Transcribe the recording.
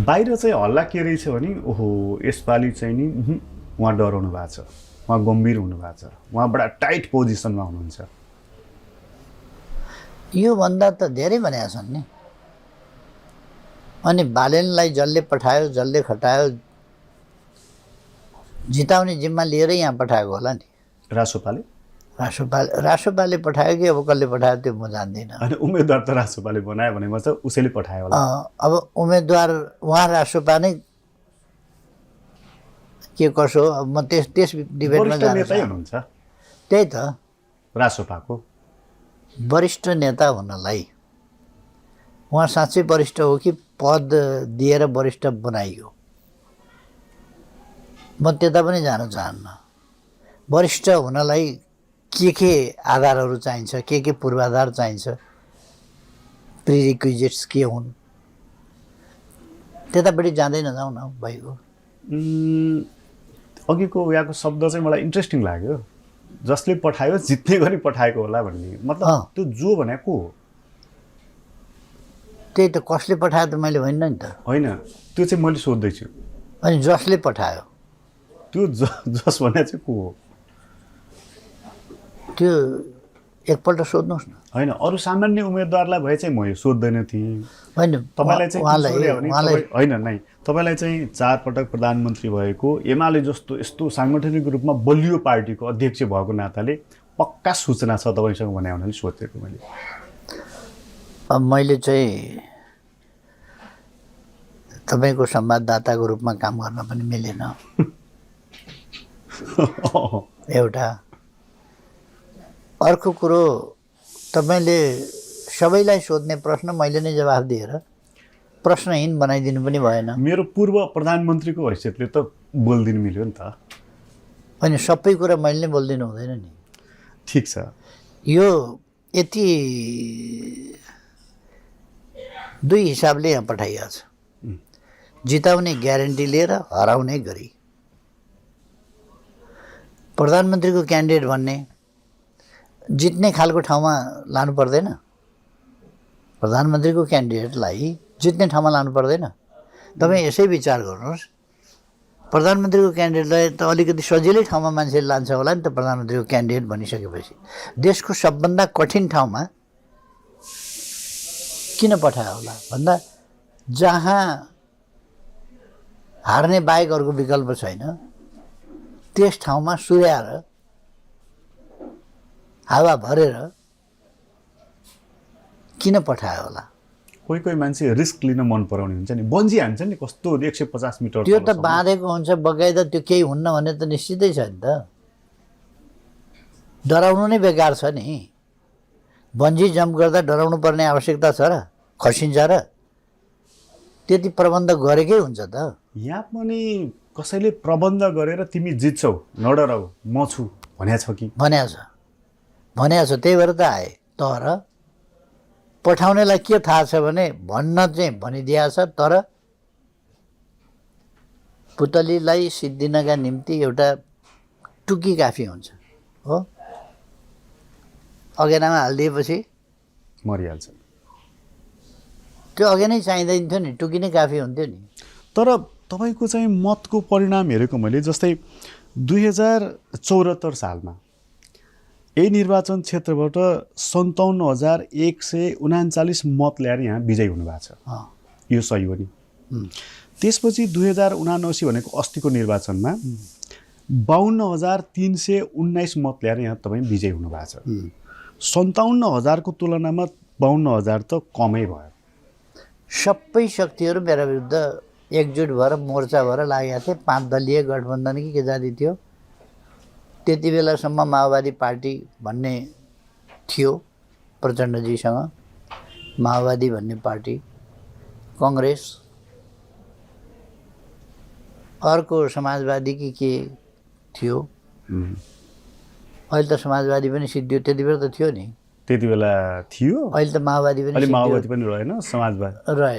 बाहिर चाहिँ हल्ला के रहेछ भने ओहो यसपालि चाहिँ नि उहाँ डराउनु भएको छ, उहाँ गम्भीर हुनुभएको छ, उहाँ बडा टाइट पोजिसनमा हुनुहुन्छ। योभन्दा त धेरै भनेका छन् नि। अनि बालेनलाई जसले पठायो, जसले खटायो, जिताउने जिम्मा लिएरै यहाँ पठाएको होला नि। रासोपाले रासोपाले पठायो कि अब कसले पठायो त्यो म जान्दिनँ। अनि उम्मेदवार त रासोपाले बनायो भनेमा चाहिँ उसैले पठायो होला। अब उम्मेदवार उहाँ रासोपा नै के कसो हो, अब म त्यस डिबेटमा जान हुनुहुन्छ। त्यही त रासोपाको वरिष्ठ नेता हुनलाई उहाँ साँच्चै वरिष्ठ हो कि पद दिएर वरिष्ठ बनाइयो, म त्यता पनि जान चाहन्न। वरिष्ठ हुनलाई के आधारहरू चाहिन्छ, के पूर्वाधार चाहिन्छ, प्रिरिक्विजिट्स के हुन्, त्यतापट्टि जाँदै नजाउँ न भइगयो। अघिको यहाँको शब्द चाहिँ मलाई इन्ट्रेस्टिङ लाग्यो, जसले पठायो जित्ने गरी पठाएको होला भन्ने। मतलब त्यो जो भनेको हो त्यही त, कसले पठायो त मैले भनिनँ नि त। होइन, त्यो चाहिँ मैले सोध्दैछु। अनि जसले पठायो त्यो जस भने चाहिँ को हो त्यो एकपल्ट सोध्नुहोस् न। होइन, अरू सामान्य उम्मेदवारलाई भए चाहिँ म यो सोध्दैन थिएँ। होइन, तपाईँलाई चाहिँ होइन नै, तपाईँलाई चाहिँ 4 पटक प्रधानमन्त्री भएको, एमाले जस्तो यस्तो साङ्गठनिक रूपमा बलियो पार्टीको अध्यक्ष भएको नाताले पक्का सूचना छ तपाईँसँग भने हुनाले सोचेको मैले। अब मैले चाहिँ तपाईँको संवाददाताको रूपमा काम गर्न पनि मिलेन एउटा। अर्को कुरो, तपाईँले सबैलाई सोध्ने प्रश्न मैले नै जवाफ दिएर प्रश्नहीन बनाइदिनु पनि भएन। मेरो पूर्व प्रधानमन्त्रीको हैसियतले त बोलिदिनु मिल्यो नि त। अनि सबै कुरा मैले नै बोलिदिनु हुँदैन नि। ठिक छ, यो यति दुई हिसाबले यहाँ पठाइएको छ, जिताउने ग्यारेन्टी लिएर हराउने गरी। प्रधानमन्त्रीको क्यान्डिडेट भन्ने जित्ने खालको ठाउँमा लानु पर्दैन, प्रधानमन्त्रीको क्यान्डिडेटलाई जित्ने ठाउँमा लानु पर्दैन। तपाईँ यसै विचार गर्नुहोस्, प्रधानमन्त्रीको क्यान्डिडेटलाई त अलिकति सजिलै ठाउँमा मान्छेले लान्छ होला नि त। प्रधानमन्त्रीको क्यान्डिडेट भनिसकेपछि देशको सबभन्दा कठिन ठाउँमा किन पठायो होला भन्दा जहाँ हार्ने बाहेक अर्को विकल्प छैन, त्यस ठाउँमा सुर्याएर हावा भरेर किन पठायो होला। कोही कोही मान्छे रिस्क लिन मन पराउने हुन्छ नि, बन्जी हान्छ नि कस्तो 150 मिटर। त्यो त बाँधेको हुन्छ बगाइदा, त्यो केही हुन्न भने त निश्चितै छ नि त। डराउनु नै बेकार छ नि। बन्जी जम्प गर्दा डराउनु पर्ने आवश्यकता छ र? खसिन्छ र? त्यति प्रबन्ध गरेकै हुन्छ त। यहाँ पनि कसैले प्रबन्ध गरेर तिमी जित्छौ नडराऊ म छु भनेको छ कि? भनेको छ, त्यही भएर त आए। तर पठाउनेलाई के थाहा छ भने भन्न चाहिँ भनिदिएको छ, तर पुतलीलाई सिद्धिनका निम्ति एउटा टुकी काफी हुन्छ हो। अगेनामा हालिदिएपछि मरिहाल्छ। त्यो अघि नै चाहिँदैन थियो नि, टुकी नै काफी हुन्थ्यो नि। तर तपाईँको चाहिँ मतको परिणाम हेरेको मैले, जस्तै 2074 सालमा यही निर्वाचन क्षेत्रबाट 57,139 मत ल्याएर यहाँ विजयी हुनुभएको छ। यो सही हो नि? त्यसपछि 2079 भनेको अस्तिको निर्वाचनमा 52,319 मत ल्याएर यहाँ तपाईँ विजयी हुनुभएको छ। 57,000को तुलनामा 52,000 त कमै भयो। सबै शक्तिहरू मेरा विरुद्ध एकजुट भएर मोर्चा भएर लागेका थिए। 5 दलीय गठबन्धन कि के जाति थियो त्यति बेलासम्म। माओवादी पार्टी भन्ने थियो प्रचण्डजीसँग, माओवादी भन्ने पार्टी, कङ्ग्रेस, अर्को समाजवादी कि के थियो। अहिले त समाजवादी पनि सिद्धियो, त्यति बेला त थियो नि। त्यति बेला थियो, अहिले त माओवादी पनि रहेन, समाजवादी रहे।